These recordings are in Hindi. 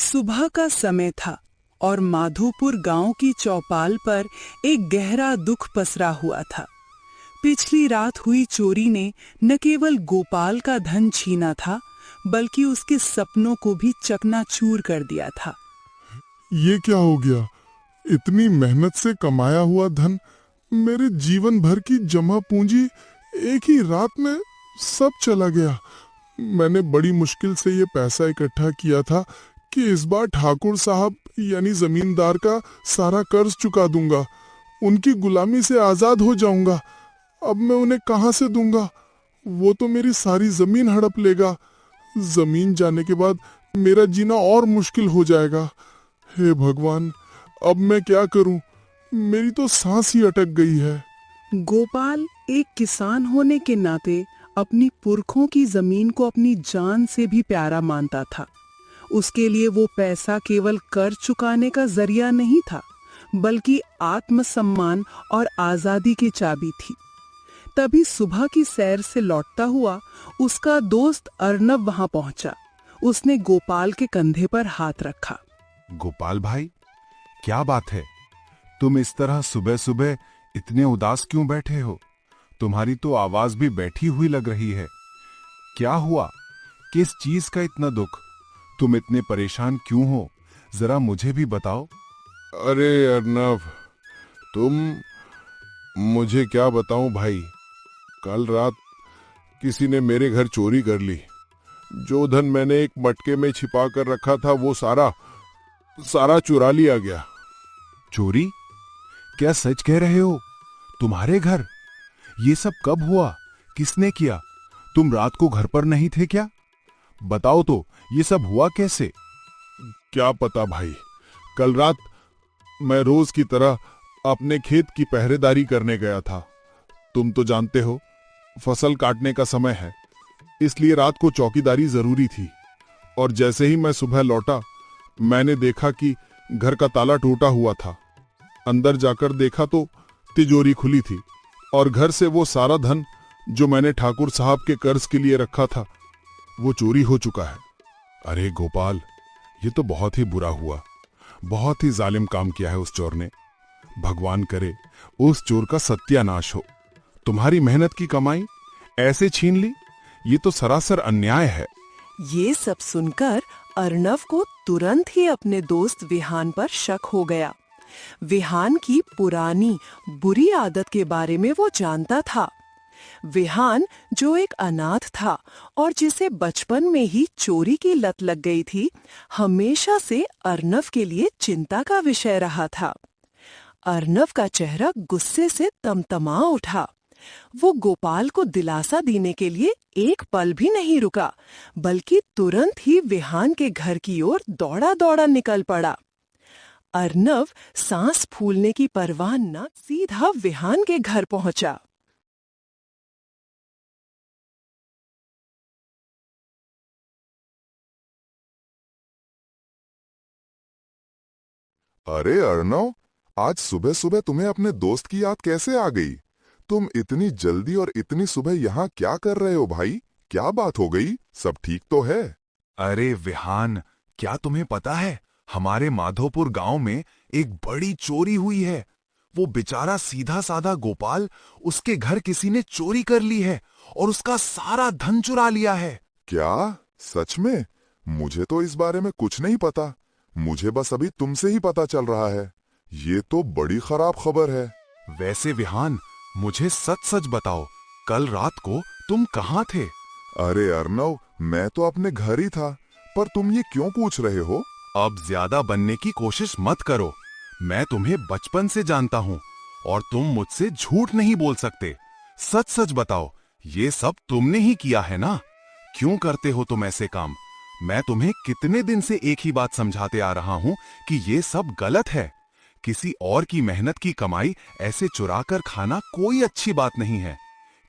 सुबह का समय था और माधोपुर गांव की चौपाल पर एक गहरा दुख पसरा हुआ था। पिछली रात हुई चोरी ने न केवल गोपाल का धन छीना था, बल्कि उसके सपनों को भी चकनाचूर कर दिया था। ये क्या हो गया? इतनी मेहनत से कमाया हुआ धन, मेरे जीवन भर की जमा पूंजी एक ही रात में सब चला गया। मैंने बड़ी मुश्किल से ये पैसा इकट्ठा किया था कि इस बार ठाकुर साहब यानी जमींदार का सारा कर्ज चुका दूंगा, उनकी गुलामी से आजाद हो जाऊंगा। अब मैं उन्हें कहां से दूंगा? वो तो मेरी सारी जमीन हड़प लेगा। जमीन जाने के बाद मेरा जीना और मुश्किल हो जाएगा। हे भगवान, अब मैं क्या करूं? मेरी तो सांस ही अटक गई है। गोपाल एक किसान होने के नाते अपनी पुरखों की जमीन को अपनी जान से भी प्यारा मानता था। उसके लिए वो पैसा केवल कर्ज चुकाने का जरिया नहीं था, बल्कि आत्मसम्मान और आजादी की चाबी थी। तभी सुबह की सैर से लौटता हुआ उसका दोस्त अर्नब वहां पहुंचा। उसने गोपाल के कंधे पर हाथ रखा। गोपाल भाई, क्या बात है? तुम इस तरह सुबह सुबह इतने उदास क्यों बैठे हो? तुम्हारी तो आवाज भी बैठी हुई लग रही है। क्या हुआ? किस चीज का इतना दुख? तुम इतने परेशान क्यों हो? जरा मुझे भी बताओ। अरे अर्नब, मुझे क्या बताऊं भाई। कल रात किसी ने मेरे घर चोरी कर ली। जो धन मैंने एक मटके में छिपा कर रखा था वो सारा चुरा लिया गया। चोरी? क्या सच कह रहे हो? तुम्हारे घर? ये सब कब हुआ? किसने किया? तुम रात को घर पर नहीं थे क्या? बताओ तो, ये सब हुआ कैसे? क्या पता भाई। कल रात मैं रोज की तरह अपने खेत की पहरेदारी करने गया था। तुम तो जानते हो, फसल काटने का समय है, इसलिए रात को चौकीदारी जरूरी थी। और जैसे ही मैं सुबह लौटा, मैंने देखा कि घर का ताला टूटा हुआ था। अंदर जाकर देखा तो तिजोरी खुली थी और घर से वो सारा धन जो मैंने ठाकुर साहब के कर्ज के लिए रखा था, वो चोरी हो चुका है। अरे गोपाल, ये तो बहुत ही बुरा हुआ। बहुत ही जालिम काम किया है उस चोर ने। भगवान करे उस चोर का सत्यानाश हो। तुम्हारी मेहनत की कमाई ऐसे छीन ली, ये तो सरासर अन्याय है। ये सब सुनकर अर्नव को तुरंत ही अपने दोस्त विहान पर शक हो गया। विहान की पुरानी बुरी आदत के बारे में वो जानता था। विहान, जो एक अनाथ था और जिसे बचपन में ही चोरी की लत लग गई थी, हमेशा से अर्नव के लिए चिंता का विषय रहा था। अर्नव का चेहरा गुस्से से तमतमा उठा। वो गोपाल को दिलासा देने के लिए एक पल भी नहीं रुका, बल्कि तुरंत ही विहान के घर की ओर दौड़ा दौड़ा निकल पड़ा। अर्नव सांस फूलने की परवाह न सीधा विहान के घर पहुंचा। अरे अर्नव, आज सुबह सुबह तुम्हें अपने दोस्त की याद कैसे आ गई? तुम इतनी जल्दी और इतनी सुबह यहाँ क्या कर रहे हो भाई? क्या बात हो गई? सब ठीक तो है? अरे विहान, क्या तुम्हें पता है, हमारे माधोपुर गांव में एक बड़ी चोरी हुई है। वो बेचारा सीधा साधा गोपाल, उसके घर किसी ने चोरी कर ली है और उसका सारा धन चुरा लिया है। क्या? सच में? मुझे तो इस बारे में कुछ नहीं पता। मुझे बस अभी तुमसे ही पता चल रहा है। ये तो बड़ी खराब खबर है। वैसे विहान, मुझे सच सच बताओ, कल रात को तुम कहाँ थे? अरे अर्नव, मैं तो अपने घर ही था, पर तुम ये क्यों पूछ रहे हो? अब ज्यादा बनने की कोशिश मत करो। मैं तुम्हें बचपन से जानता हूँ और तुम मुझसे झूठ नहीं बोल सकते। सच सच बताओ, ये सब तुमने ही किया है ना? क्यों करते हो तुम ऐसे काम? मैं तुम्हें कितने दिन से एक ही बात समझाते आ रहा हूँ कि ये सब गलत है। किसी और की मेहनत की कमाई ऐसे चुरा कर खाना कोई अच्छी बात नहीं है।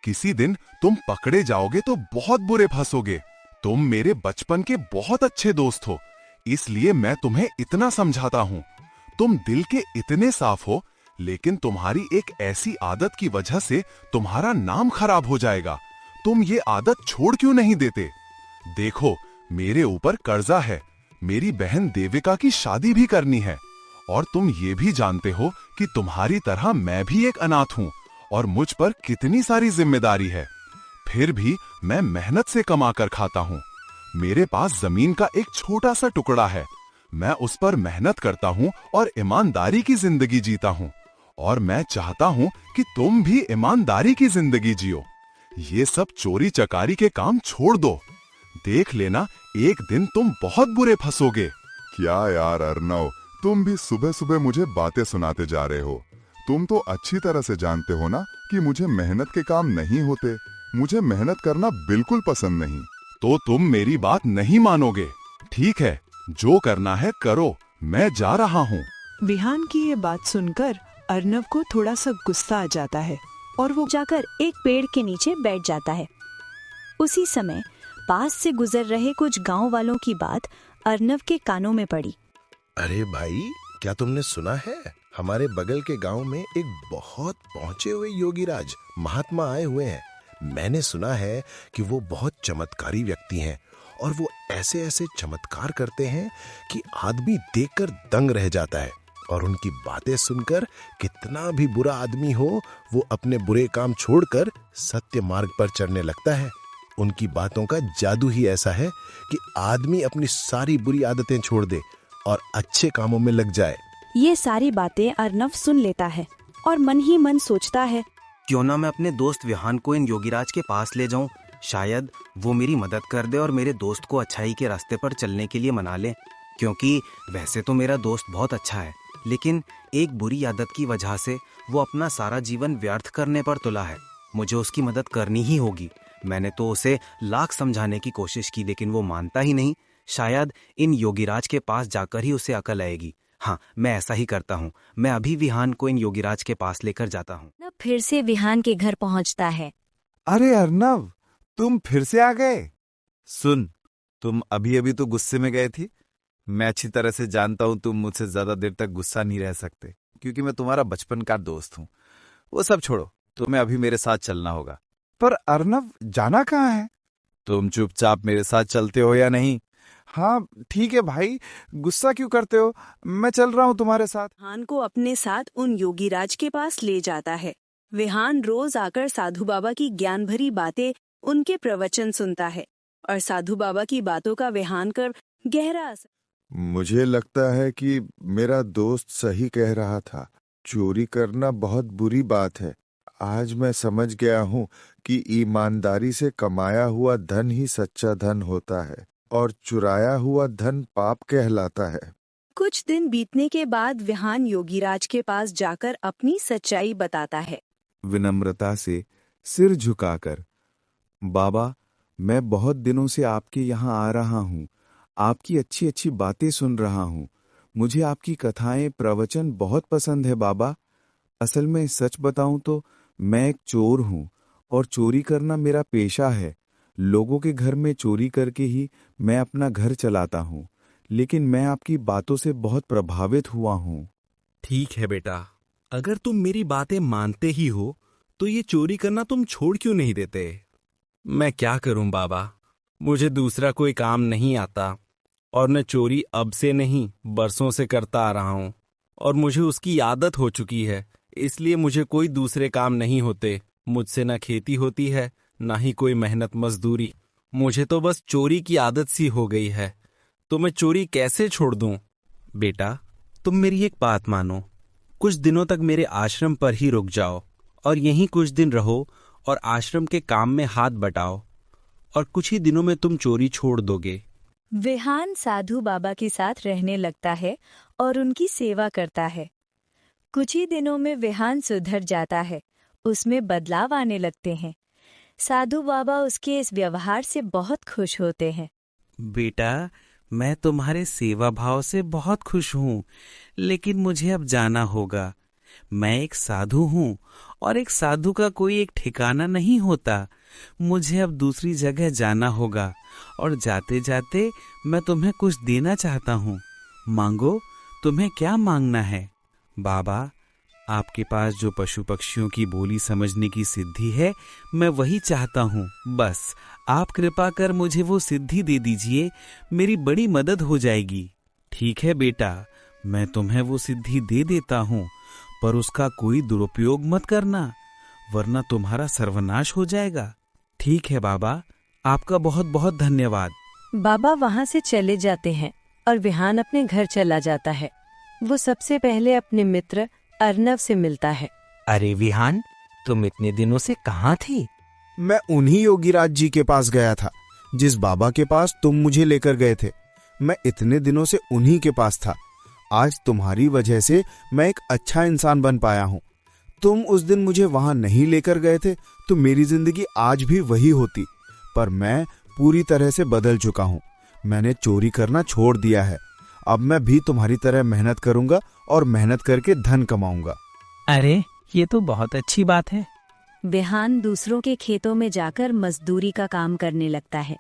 किसी दिन तुम पकड़े जाओगे तो बहुत बुरे फंसोगे। तुम मेरे बचपन के बहुत अच्छे दोस्त हो, इसलिए मैं तुम्हें इतना समझाता हूँ। तुम दिल के इतने साफ हो, लेकिन तुम्हारी एक ऐसी आदत की वजह से तुम्हारा नाम खराब हो जाएगा। तुम ये आदत छोड़ क्यों नहीं देते? देखो, मेरे ऊपर कर्जा है, मेरी बहन देविका की शादी भी करनी है, और तुम ये भी जानते हो कि तुम्हारी तरह मैं भी एक अनाथ हूँ और मुझ पर कितनी सारी जिम्मेदारी है। फिर भी मैं मेहनत से कमा कर खाता हूँ। मेरे पास जमीन का एक छोटा सा टुकड़ा है। मैं उस पर मेहनत करता हूँ और ईमानदारी की जिंदगी जीता हूँ, और मैं चाहता हूँ कि तुम भी ईमानदारी की जिंदगी जियो। ये सब चोरी चकारी के काम छोड़ दो। देख लेना, एक दिन तुम बहुत बुरे फंसोगे। क्या यार अर्नव, तुम भी सुबह सुबह मुझे बातें सुनाते जा रहे हो। तुम तो अच्छी तरह से जानते हो ना कि मुझे मेहनत के काम नहीं होते। मुझे मेहनत करना बिल्कुल पसंद नहीं। तो तुम मेरी बात नहीं मानोगे। ठीक है, जो करना है करो, मैं जा रहा हूँ। विहान की ये बात सुनकर अर्नव को थोड़ा सा गुस्सा आ जाता है और वो जाकर एक पेड़ के नीचे बैठ जाता है। उसी समय पास से गुजर रहे कुछ गांव वालों की बात अर्नव के कानों में पड़ी। अरे भाई, क्या तुमने सुना है? हमारे बगल के गांव में एक बहुत पहुंचे हुए योगीराज महात्मा आए हुए हैं। मैंने सुना है कि वो बहुत चमत्कारी व्यक्ति हैं, और वो ऐसे ऐसे चमत्कार करते हैं कि आदमी देखकर दंग रह जाता है। और उनकी बातें सुनकर कितना भी बुरा आदमी हो, वो अपने बुरे काम छोड़कर सत्य मार्ग पर चढ़ने लगता है। उनकी बातों का जादू ही ऐसा है कि आदमी अपनी सारी बुरी आदतें छोड़ दे और अच्छे कामों में लग जाए। ये सारी बातें अर्नव सुन लेता है और मन ही मन सोचता है, क्यों ना मैं अपने दोस्त विहान को इन योगीराज के पास ले जाऊं। शायद वो मेरी मदद कर दे और मेरे दोस्त को अच्छाई के रास्ते पर चलने के लिए मना ले। क्योंकि वैसे तो मेरा दोस्त बहुत अच्छा है, लेकिन एक बुरी आदत की वजह से वो अपना सारा जीवन व्यर्थ करने पर तुला है। मुझे उसकी मदद करनी ही होगी। मैंने तो उसे लाख समझाने की कोशिश की, लेकिन वो मानता ही नहीं। शायद इन योगीराज के पास जाकर ही उसे अकल आएगी। हाँ, मैं ऐसा ही करता हूँ। मैं अभी विहान को इन योगीराज के पास लेकर जाता हूँ। न फिर से विहान के घर पहुँचता है। अरे अर्नव, तुम फिर से आ गए। सुन, तुम अभी अभी तो गुस्से में गए थी। मैं अच्छी तरह से जानता हूं तुम मुझसे ज्यादा देर तक गुस्सा नहीं रह सकते, क्योंकि मैं तुम्हारा बचपन का दोस्त हूं। वो सब छोड़ो, तुम्हें अभी मेरे साथ चलना होगा। पर अर्नव, जाना कहाँ है? तुम चुपचाप मेरे साथ चलते हो या नहीं? हाँ ठीक है भाई, गुस्सा क्यों करते हो? मैं चल रहा हूँ तुम्हारे साथ। विहान को अपने साथ उन योगीराज के पास ले जाता है। विहान रोज आकर साधु बाबा की ज्ञान भरी बातें, उनके प्रवचन सुनता है, और साधु बाबा की बातों का विहान कर गहरा असर। मुझे लगता है कि मेरा दोस्त सही कह रहा था। चोरी करना बहुत बुरी बात है। आज मैं समझ गया हूँ कि ईमानदारी से कमाया हुआ धन ही सच्चा धन होता है, और चुराया हुआ धन पाप कहलाता है। कुछ दिन बीतने के बाद विहान योगीराज के पास जाकर अपनी सच्चाई बताता है। विनम्रता से सिर झुकाकर, बाबा, मैं बहुत दिनों से आपके यहाँ आ रहा हूँ। आपकी अच्छी अच्छी बातें सुन रहा हूँ। मुझे आपकी कथाएं, प्रवचन बहुत पसंद है बाबा। असल में सच बताऊं तो मैं एक चोर हूँ, और चोरी करना मेरा पेशा है। लोगों के घर में चोरी करके ही मैं अपना घर चलाता हूँ। लेकिन मैं आपकी बातों से बहुत प्रभावित हुआ हूँ। ठीक है बेटा, अगर तुम मेरी बातें मानते ही हो तो ये चोरी करना तुम छोड़ क्यों नहीं देते? मैं क्या करूं बाबा, मुझे दूसरा कोई काम नहीं आता, और मैं चोरी अब से नहीं बरसों से करता आ रहा हूं, और मुझे उसकी आदत हो चुकी है। इसलिए मुझे कोई दूसरे काम नहीं होते। मुझसे न खेती होती है, ना ही कोई मेहनत मजदूरी। मुझे तो बस चोरी की आदत सी हो गई है। तो मैं चोरी कैसे छोड़ दूं? बेटा, तुम मेरी एक बात मानो। कुछ दिनों तक मेरे आश्रम पर ही रुक जाओ, और यहीं कुछ दिन रहो और आश्रम के काम में हाथ बटाओ, और कुछ ही दिनों में तुम चोरी छोड़ दोगे। विहान साधु बाबा के साथ रहने लगता है और उनकी सेवा करता है। कुछ ही दिनों में विहान सुधर जाता है, उसमें बदलाव आने लगते हैं। साधु बाबा उसके इस व्यवहार से बहुत खुश होते हैं। बेटा, मैं तुम्हारे सेवा भाव से बहुत खुश हूँ, लेकिन मुझे अब जाना होगा। मैं एक साधु हूँ, और एक साधु का कोई एक ठिकाना नहीं होता। मुझे अब दूसरी जगह जाना होगा, और जाते जाते मैं तुम्हें कुछ देना चाहता हूँ। मांगो, तुम्हें क्या मांगना है? बाबा, आपके पास जो पशु पक्षियों की बोली समझने की सिद्धि है, मैं वही चाहता हूँ। बस आप कृपा कर मुझे वो सिद्धि दे दीजिए, मेरी बड़ी मदद हो जाएगी। ठीक है बेटा, मैं तुम्हें वो सिद्धि दे देता हूँ, पर उसका कोई दुरुपयोग मत करना, वरना तुम्हारा सर्वनाश हो जाएगा। ठीक है बाबा, आपका बहुत बहुत धन्यवाद। बाबा वहाँ से चले जाते हैं और विहान अपने घर चला जाता है। वो सबसे पहले अपने मित्र अर्नव से मिलता है। अरे विहान, तुम इतने दिनों से कहाँ थी? मैं उन्हीं योगीराज जी के पास गया था जिस बाबा के पास तुम मुझे लेकर गए थे। मैं इतने दिनों से उन्हीं के पास था। आज तुम्हारी वजह से मैं एक अच्छा इंसान बन पाया हूँ। तुम उस दिन मुझे वहां नहीं लेकर गए थे तो मेरी जिंदगी आज भी वही होती, पर मैं पूरी तरह से बदल चुका हूँ। मैंने चोरी करना छोड़ दिया है। अब मैं भी तुम्हारी तरह मेहनत करूंगा और मेहनत करके धन कमाऊंगा। अरे ये तो बहुत अच्छी बात है। विहान दूसरों के खेतों में जाकर मजदूरी का काम करने लगता है।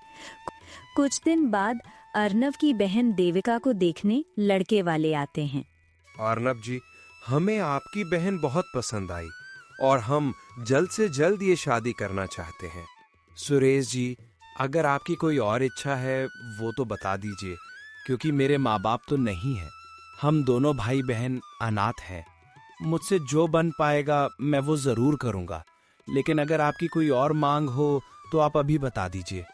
कुछ दिन बाद अर्नव की बहन देविका को देखने लड़के वाले आते हैं। अर्नव जी, हमें आपकी बहन बहुत पसंद आई और हम जल्द से जल्द ये शादी करना चाहते हैं। सुरेश जी, अगर आपकी कोई और इच्छा है वो तो बता दीजिए, क्योंकि मेरे माँ बाप तो नहीं हैं। हम दोनों भाई बहन अनाथ हैं। मुझसे जो बन पाएगा मैं वो जरूर करूँगा, लेकिन अगर आपकी कोई और मांग हो तो आप अभी बता दीजिए।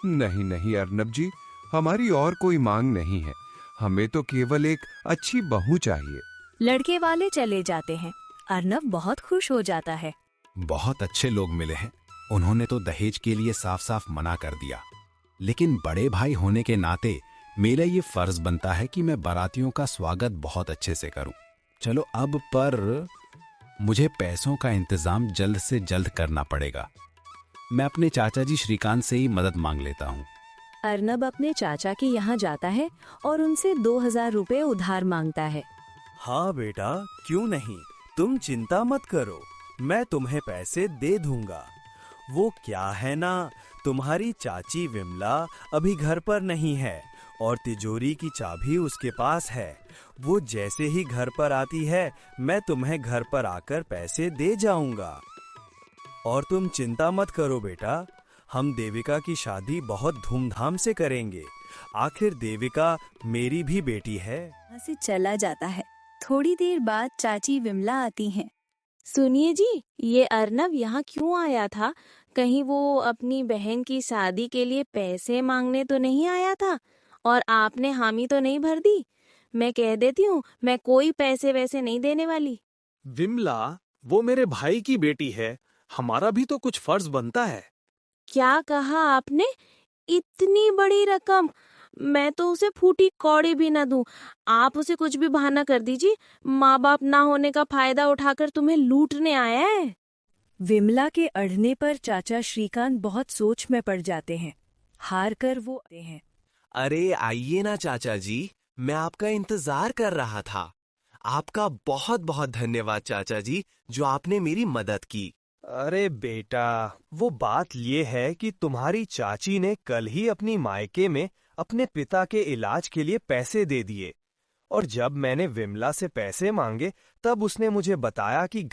नहीं नहीं अर्नब जी, हमारी और कोई मांग नहीं है। हमें तो केवल एक अच्छी बहू चाहिए। लड़के वाले चले जाते हैं। अर्नव बहुत खुश हो जाता है। बहुत अच्छे लोग मिले हैं। उन्होंने तो दहेज के लिए साफ साफ मना कर दिया, लेकिन बड़े भाई होने के नाते मेरा ये फर्ज बनता है कि मैं बारातियों का स्वागत बहुत अच्छे से करूं। चलो अब पर मुझे पैसों का इंतजाम जल्द से जल्द करना पड़ेगा। मैं अपने चाचा जी श्रीकांत से ही मदद मांग लेता हूँ। अर्नब अपने चाचा के यहाँ जाता है और उनसे 2000 रुपए उधार मांगता है। हाँ बेटा, क्यों नहीं, तुम चिंता मत करो, मैं तुम्हें पैसे दे दूंगा। वो क्या है ना, तुम्हारी चाची विमला अभी घर पर नहीं है और तिजोरी की चाबी उसके पास है। वो जैसे ही घर पर आती है मैं तुम्हें घर पर आकर पैसे दे जाऊंगा। और तुम चिंता मत करो बेटा, हम देविका की शादी बहुत धूमधाम से करेंगे। आखिर देविका मेरी भी बेटी है। वहाँ से चला जाता है। थोड़ी देर बाद चाची विमला आती हैं। सुनिए जी, ये अर्नव यहाँ क्यों आया था? कहीं वो अपनी बहन की शादी के लिए पैसे मांगने तो नहीं आया था और आपने हामी तो नहीं भर दी? मैं कह देती हूँ, मैं कोई पैसे वैसे नहीं देने वाली। विमला, वो मेरे भाई की बेटी है, हमारा भी तो कुछ फर्ज बनता है। क्या कहा आपने? इतनी बड़ी रकम? मैं तो उसे फूटी कौड़ी भी न दूं। आप उसे कुछ भी बहाना कर दीजिए। माँ बाप ना होने का फायदा उठाकर तुम्हें लूटने आया है। विमला के अड़ने पर चाचा श्रीकांत बहुत सोच में पड़ जाते हैं। हार कर वो आते हैं। अरे आइए ना चाचा जी, मैं आपका इंतजार कर रहा था। आपका बहुत बहुत धन्यवाद चाचा जी, जो आपने मेरी मदद की। अरे बेटा, वो बात ये है कि तुम्हारी चाची ने कल ही अपनी मायके में अपने पिता के इलाज के लिए पैसे दे दिए, और जब मैंने विमला से पैसे मांगे तब उसने मुझे बताया कि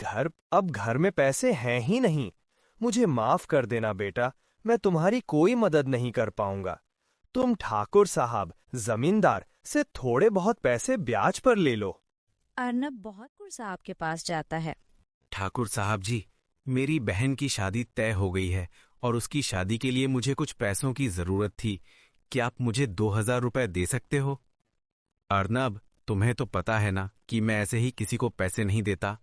अब घर में पैसे हैं ही नहीं। मुझे माफ कर देना बेटा, मैं तुम्हारी कोई मदद नहीं कर पाऊंगा। तुम ठाकुर साहब जमींदार से थोड़े बहुत पैसे ब्याज पर ले लो। अर्नब बहुत साहब के पास जाता है। ठाकुर साहब जी, मेरी बहन की शादी तय हो गई है और उसकी शादी के लिए मुझे कुछ पैसों की जरूरत थी। क्या आप मुझे 2000 रुपए दे सकते हो? अर्नब, तुम्हें तो पता है ना कि मैं ऐसे ही किसी को पैसे नहीं देता।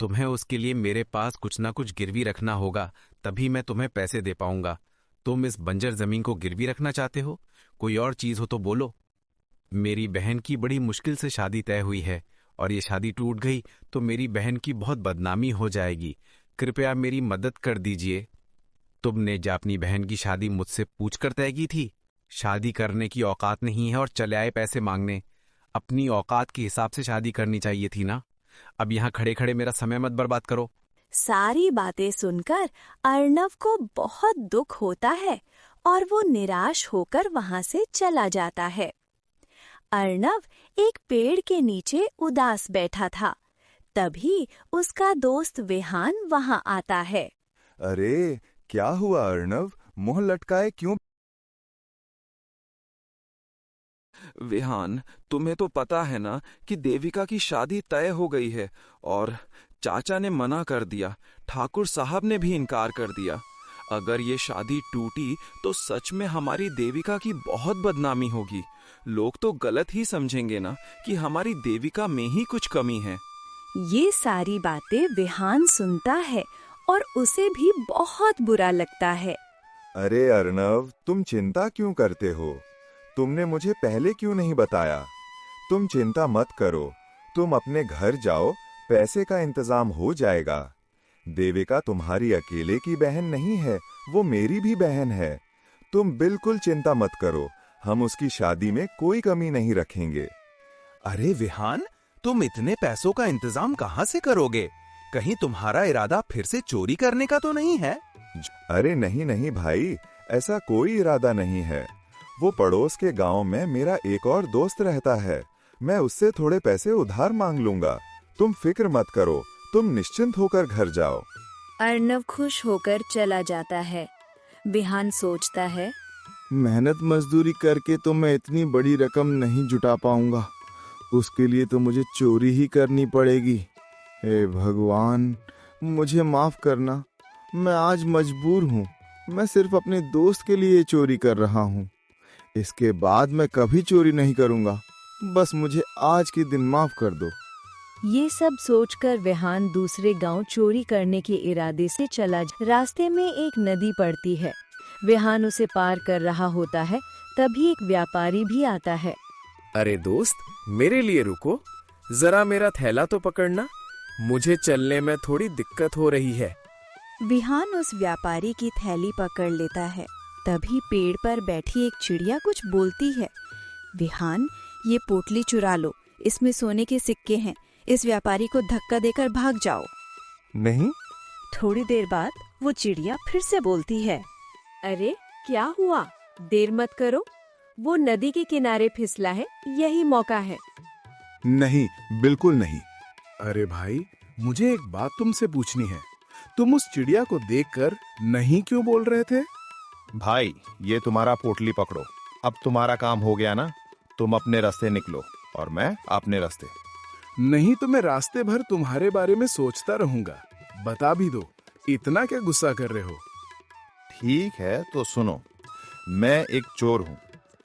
तुम्हें उसके लिए मेरे पास कुछ ना कुछ गिरवी रखना होगा, तभी मैं तुम्हें पैसे दे पाऊंगा। तुम इस बंजर जमीन को गिरवी रखना चाहते हो? कोई और चीज हो तो बोलो। मेरी बहन की बड़ी मुश्किल से शादी तय हुई है और ये शादी टूट गई तो मेरी बहन की बहुत बदनामी हो जाएगी। कृपया मेरी मदद कर दीजिए। तुमने जो अपनी बहन की शादी मुझसे पूछकर तय की थी, शादी करने की औकात नहीं है और चले आए पैसे मांगने। अपनी औकात के हिसाब से शादी करनी चाहिए थी ना। अब यहाँ खड़े खड़े मेरा समय मत बर्बाद करो। सारी बातें सुनकर अर्नव को बहुत दुख होता है और वो निराश होकर वहां से चला जाता है। अर्नव एक पेड़ के नीचे उदास बैठा था। तभी उसका दोस्त विहान वहां आता है। अरे क्या हुआ अर्णव, मुंह लटकाए क्यों? विहान, तुम्हें तो पता है ना कि देविका की शादी तय हो गई है और चाचा ने मना कर दिया, ठाकुर साहब ने भी इनकार कर दिया। अगर ये शादी टूटी तो सच में हमारी देविका की बहुत बदनामी होगी। लोग तो गलत ही समझेंगे ना कि हमारी देविका में ही कुछ कमी है। ये सारी बातें विहान सुनता है और उसे भी बहुत बुरा लगता है। अरे अर्णव, तुम चिंता क्यों करते हो? तुमने मुझे पहले क्यों नहीं बताया? तुम चिंता मत करो, तुम अपने घर जाओ, पैसे का इंतजाम हो जाएगा। देविका तुम्हारी अकेले की बहन नहीं है, वो मेरी भी बहन है। तुम बिल्कुल चिंता मत करो, हम उसकी शादी में कोई कमी नहीं रखेंगे। अरे विहान, तुम इतने पैसों का इंतजाम कहाँ से करोगे? कहीं तुम्हारा इरादा फिर से चोरी करने का तो नहीं है? अरे नहीं नहीं भाई, ऐसा कोई इरादा नहीं है। वो पड़ोस के गांव में मेरा एक और दोस्त रहता है, मैं उससे थोड़े पैसे उधार मांग लूंगा। तुम फिक्र मत करो, तुम निश्चिंत होकर घर जाओ। अर्णव खुश होकर चला जाता है। विहान सोचता है, मेहनत मजदूरी करके तो मैं इतनी बड़ी रकम नहीं जुटा पाऊंगा, उसके लिए तो मुझे चोरी ही करनी पड़ेगी। हे भगवान, मुझे माफ करना, मैं आज मजबूर हूँ। मैं सिर्फ अपने दोस्त के लिए चोरी कर रहा हूँ। इसके बाद मैं कभी चोरी नहीं करूँगा। बस मुझे आज के दिन माफ कर दो। ये सब सोचकर विहान दूसरे गांव चोरी करने के इरादे से चला रास्ते में एक नदी पड़ती है। विहान उसे पार कर रहा होता है, तभी एक व्यापारी भी आता है। अरे दोस्त, मेरे लिए रुको, जरा मेरा थैला तो पकड़ना, मुझे चलने में थोड़ी दिक्कत हो रही है। विहान उस व्यापारी की थैली पकड़ लेता है। तभी पेड़ पर बैठी एक चिड़िया कुछ बोलती है। विहान, ये पोटली चुरा लो, इसमें सोने के सिक्के हैं। इस व्यापारी को धक्का देकर भाग जाओ। नहीं। थोड़ी देर बाद वो चिड़िया फिर से बोलती है। अरे क्या हुआ, देर मत करो, वो नदी के किनारे फिसला है, यही मौका है। नहीं, बिल्कुल नहीं। अरे भाई, मुझे एक बात तुमसे पूछनी है। तुम उस चिड़िया को देखकर नहीं क्यों बोल रहे थे? भाई, ये तुम्हारा पोटली पकड़ो। अब तुम्हारा काम हो गया ना, तुम अपने रास्ते निकलो और मैं अपने रास्ते। नहीं तो मैं रास्ते भर तुम्हारे बारे में सोचता रहूंगा। बता भी दो, इतना क्या गुस्सा कर रहे हो? ठीक है तो सुनो, मैं एक चोर हूँ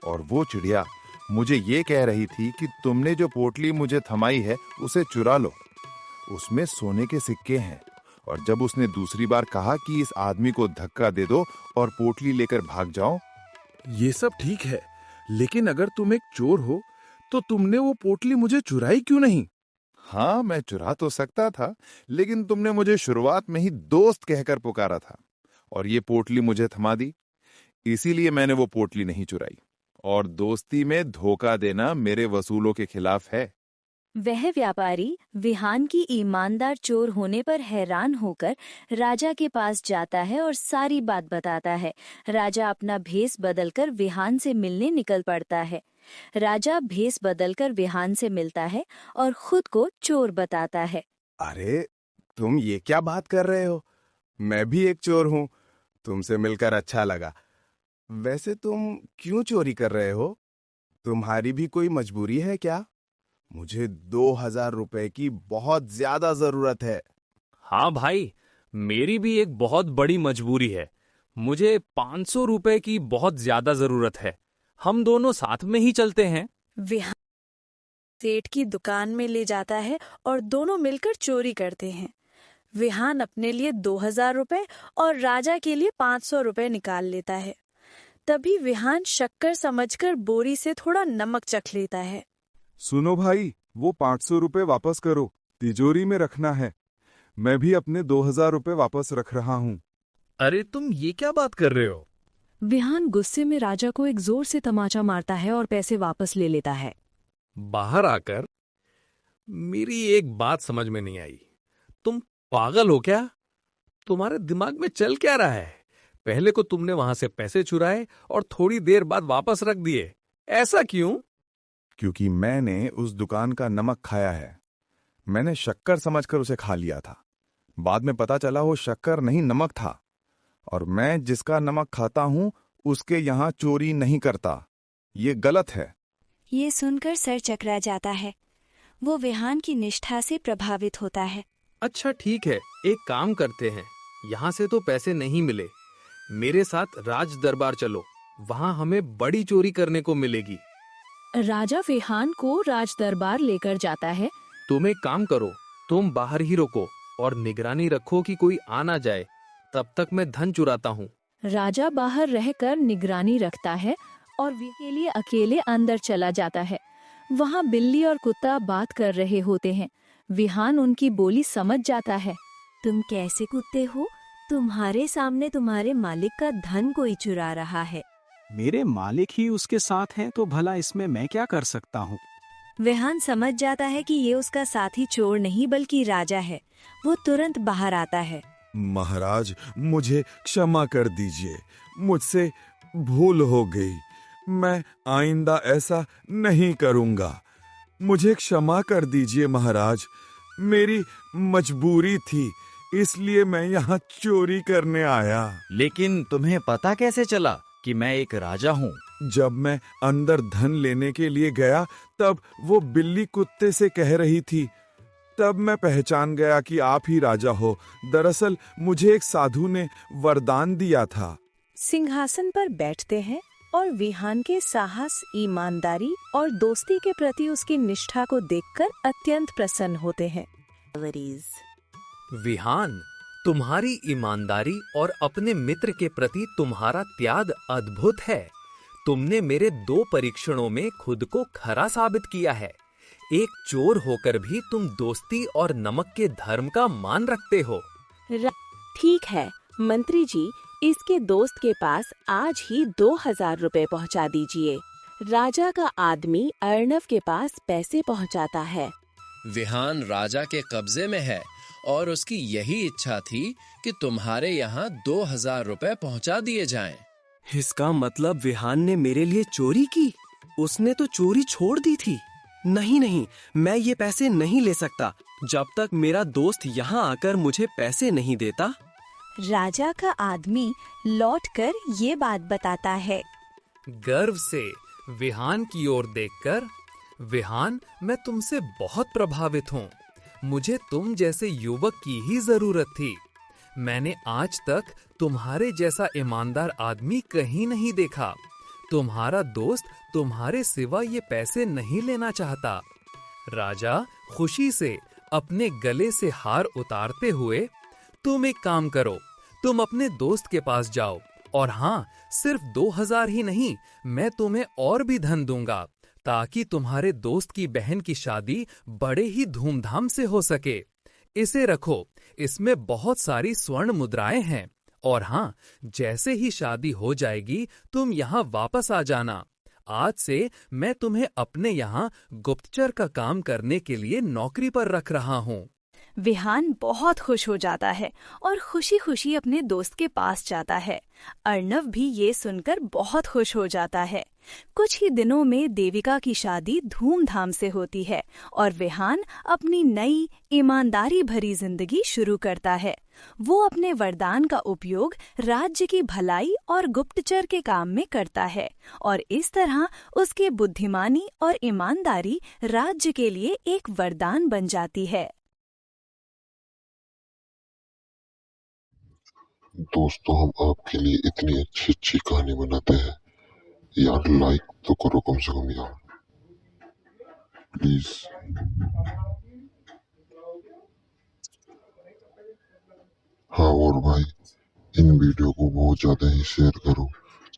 और वो चिड़िया मुझे ये कह रही थी कि तुमने जो पोटली मुझे थमाई है उसे चुरा लो, उसमें सोने के सिक्के हैं। और जब उसने दूसरी बार कहा कि इस आदमी को धक्का दे दो और पोटली लेकर भाग जाओ। ये सब ठीक है, लेकिन अगर तुम एक चोर हो तो तुमने वो पोटली मुझे चुराई क्यों नहीं? हाँ, मैं चुरा तो सकता था, लेकिन तुमने मुझे शुरुआत में ही दोस्त कहकर पुकारा था और ये पोटली मुझे थमा दी, इसीलिए मैंने वो पोटली नहीं चुराई। और दोस्ती में धोखा देना मेरे वसूलों के खिलाफ है। वह व्यापारी विहान की ईमानदार चोर होने पर हैरान होकर राजा के पास जाता है और सारी बात बताता है। राजा अपना भेष बदलकर विहान से मिलने निकल पड़ता है। राजा भेष बदलकर विहान से मिलता है और खुद को चोर बताता है। अरे तुम ये क्या बात कर रहे हो? मैं भी एक चोर हूँ। तुमसे मिलकर अच्छा लगा। वैसे तुम क्यों चोरी कर रहे हो? तुम्हारी भी कोई मजबूरी है क्या? मुझे 2000 रुपए की बहुत ज्यादा जरूरत है। हाँ भाई, मेरी भी एक बहुत बड़ी मजबूरी है। मुझे 500 रुपए की बहुत ज्यादा जरूरत है। हम दोनों साथ में ही चलते हैं। विहान सेठ की दुकान में ले जाता है और दोनों मिलकर चोरी करते हैं। विहान अपने लिए 2000 रुपए और राजा के लिए 500 रुपए निकाल लेता है। तभी विहान शक्कर समझकर बोरी से थोड़ा नमक चख लेता है। सुनो भाई, वो 500 रुपए वापस करो, तिजोरी में रखना है। मैं भी अपने 2000 रुपए वापस रख रहा हूँ। अरे तुम ये क्या बात कर रहे हो? विहान गुस्से में राजा को एक जोर से तमाचा मारता है और पैसे वापस ले लेता है। बाहर आकर मेरी एक बात समझ में नहीं आई। तुम पागल हो क्या? तुम्हारे दिमाग में चल क्या रहा है? पहले को तुमने वहां से पैसे चुराए और थोड़ी देर बाद वापस रख दिए, ऐसा क्यों? क्योंकि मैंने उस दुकान का नमक खाया है। मैंने शक्कर समझकर उसे खा लिया था। बाद में पता चला वो शक्कर नहीं नमक था, और मैं जिसका नमक खाता हूँ उसके यहाँ चोरी नहीं करता। ये गलत है। ये सुनकर सर चकरा जाता है। वो विहान की निष्ठा से प्रभावित होता है। अच्छा ठीक है, एक काम करते हैं, यहाँ से तो पैसे नहीं मिले, मेरे साथ राज दरबार चलो, वहाँ हमें बड़ी चोरी करने को मिलेगी। राजा विहान को राज दरबार लेकर जाता है। तुम एक काम करो, तुम बाहर ही रुको और निगरानी रखो कि कोई आ ना जाए, तब तक मैं धन चुराता हूँ। राजा बाहर रहकर निगरानी रखता है और वे के लिए अकेले अंदर चला जाता है। वहाँ बिल्ली और कुत्ता बात कर रहे होते हैं। विहान उनकी बोली समझ जाता है। तुम कैसे कुत्ते हो? तुम्हारे सामने तुम्हारे मालिक का धन कोई चुरा रहा है। मेरे मालिक ही उसके साथ हैं, तो भला इसमें मैं क्या कर सकता हूँ? विहान समझ जाता है कि ये उसका साथी चोर नहीं बल्कि राजा है। वो तुरंत बाहर आता है। महाराज, मुझे क्षमा कर दीजिए, मुझसे भूल हो गई। मैं आइंदा ऐसा नहीं करूंगा। मुझे क्षमा कर दीजिए महाराज, मेरी मजबूरी थी, इसलिए मैं यहाँ चोरी करने आया। लेकिन तुम्हें पता कैसे चला कि मैं एक राजा हूँ? जब मैं अंदर धन लेने के लिए गया तब वो बिल्ली कुत्ते से कह रही थी, तब मैं पहचान गया कि आप ही राजा हो। दरअसल मुझे एक साधु ने वरदान दिया था। सिंहासन पर बैठते हैं और विहान के साहस, ईमानदारी और दोस्ती के प्रति उसकी निष्ठा को देखकर अत्यंत प्रसन्न होते हैं। विहान, तुम्हारी ईमानदारी और अपने मित्र के प्रति तुम्हारा त्याग अद्भुत है। तुमने मेरे 2 परीक्षणों में खुद को खरा साबित किया है। एक चोर होकर भी तुम दोस्ती और नमक के धर्म का मान रखते हो। ठीक है मंत्री जी, इसके दोस्त के पास आज ही 2000 रुपए पहुंचा दीजिए। राजा का आदमी अर्णव के पास पैसे पहुंचाता है। विहान राजा के कब्जे में है और उसकी यही इच्छा थी कि तुम्हारे यहाँ 2000 रुपए पहुंचा दिए जाएं। इसका मतलब विहान ने मेरे लिए चोरी की? उसने तो चोरी छोड़ दी थी। नहीं नहीं, मैं ये पैसे नहीं ले सकता जब तक मेरा दोस्त यहाँ आकर मुझे पैसे नहीं देता। राजा का आदमी लौटकर ये बात बताता है। गर्व से विहान की ओर देखकर, विहान, मैं तुमसे बहुत प्रभावित हूँ। मुझे तुम जैसे युवक की ही जरूरत थी। मैंने आज तक तुम्हारे जैसा ईमानदार आदमी कहीं नहीं देखा। तुम्हारा दोस्त तुम्हारे सिवा ये पैसे नहीं लेना चाहता। राजा खुशी से अपने गले से हार उतारते हुए, तुम एक काम करो, तुम अपने दोस्त के पास जाओ और हाँ, सिर्फ 2000 ही नहीं, मैं तुम्हें और भी धन दूंगा ताकि तुम्हारे दोस्त की बहन की शादी बड़े ही धूमधाम से हो सके। इसे रखो, इसमें बहुत सारी स्वर्ण मुद्राएं हैं और हाँ, जैसे ही शादी हो जाएगी तुम यहाँ वापस आ जाना। आज से मैं तुम्हें अपने यहाँ गुप्तचर का काम करने के लिए नौकरी पर रख रहा हूँ। विहान बहुत खुश हो जाता है और खुशी खुशी अपने दोस्त के पास जाता है। अर्णव भी ये सुनकर बहुत खुश हो जाता है। कुछ ही दिनों में देविका की शादी धूमधाम से होती है और विहान अपनी नई ईमानदारी भरी जिंदगी शुरू करता है। वो अपने वरदान का उपयोग राज्य की भलाई और गुप्तचर के काम में करता है और इस तरह उसकी बुद्धिमानी और ईमानदारी राज्य के लिए एक वरदान बन जाती है। दोस्तों, हम आपके लिए इतनी अच्छी अच्छी कहानी बनाते हैं यार, लाइक तो करो कम से कम यार, प्लीज। हाँ, और भाई इन वीडियो को बहुत ज्यादा ही शेयर करो,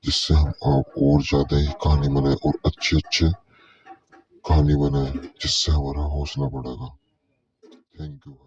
जिससे हम आप और ज्यादा ही कहानी बनाए और अच्छे अच्छे कहानी बनाए, जिससे हमारा हौसला बढ़ेगा। Thank you.